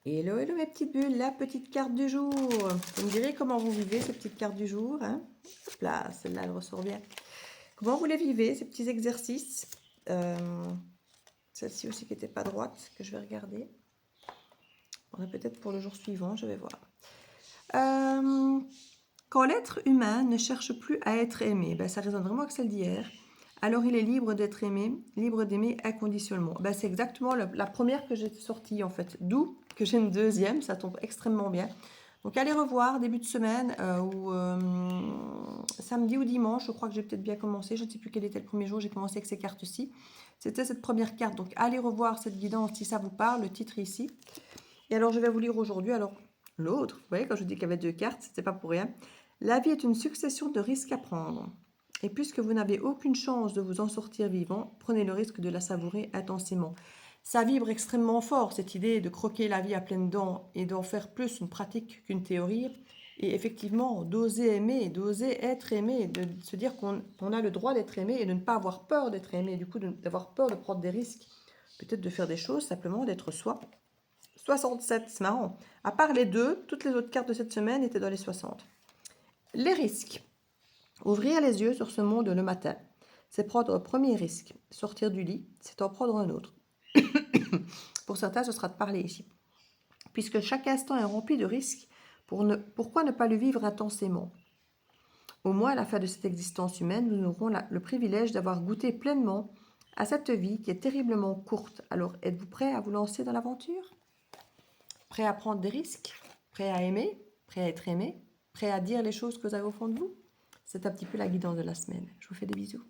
Hello, hello mes petites bulles, la petite carte du jour. Vous me direz comment vous vivez ces petites cartes du jour. Hein? Hop là, celle-là, elle ressort bien. Comment vous les vivez, ces petits exercices. Celle-ci aussi qui n'était pas droite, que je vais regarder. On a peut-être pour le jour suivant, je vais voir. Quand l'être humain ne cherche plus à être aimé, ben, ça résonne vraiment avec celle d'hier. Alors il est libre d'être aimé, libre d'aimer inconditionnellement. Ben, c'est exactement la première que j'ai sortie en fait. D'où que j'ai une deuxième, ça tombe extrêmement bien. Donc allez revoir début de semaine ou samedi ou dimanche, je crois que j'ai peut-être bien commencé. Je ne sais plus quel était le premier jour, j'ai commencé avec ces cartes-ci. C'était cette première carte. Donc allez revoir cette guidance si ça vous parle, le titre est ici. Et alors je vais vous lire aujourd'hui, alors l'autre, vous voyez quand je dis qu'il y avait deux cartes, c'était pas pour rien. La vie est une succession de risques à prendre. Et puisque vous n'avez aucune chance de vous en sortir vivant, prenez le risque de la savourer intensément. Ça vibre extrêmement fort, cette idée de croquer la vie à pleines dents et d'en faire plus une pratique qu'une théorie. Et effectivement, d'oser aimer, d'oser être aimé, de se dire qu'on a le droit d'être aimé et de ne pas avoir peur d'être aimé, du coup d'avoir peur de prendre des risques, peut-être de faire des choses, simplement d'être soi. 67, c'est marrant. À part les deux, toutes les autres cartes de cette semaine étaient dans les 60. Les risques. Ouvrir les yeux sur ce monde le matin, c'est prendre un premier risque. Sortir du lit, c'est en prendre un autre. Pour certains, ce sera de parler ici. Puisque chaque instant est rempli de risques, pourquoi ne pas le vivre intensément? Au moins, à la fin de cette existence humaine, nous aurons le privilège d'avoir goûté pleinement à cette vie qui est terriblement courte. Alors, êtes-vous prêt à vous lancer dans l'aventure? Prêt à prendre des risques? Prêt à aimer? Prêt à être aimé? Prêt à dire les choses que vous avez au fond de vous? C'est un petit peu la guidance de la semaine. Je vous fais des bisous.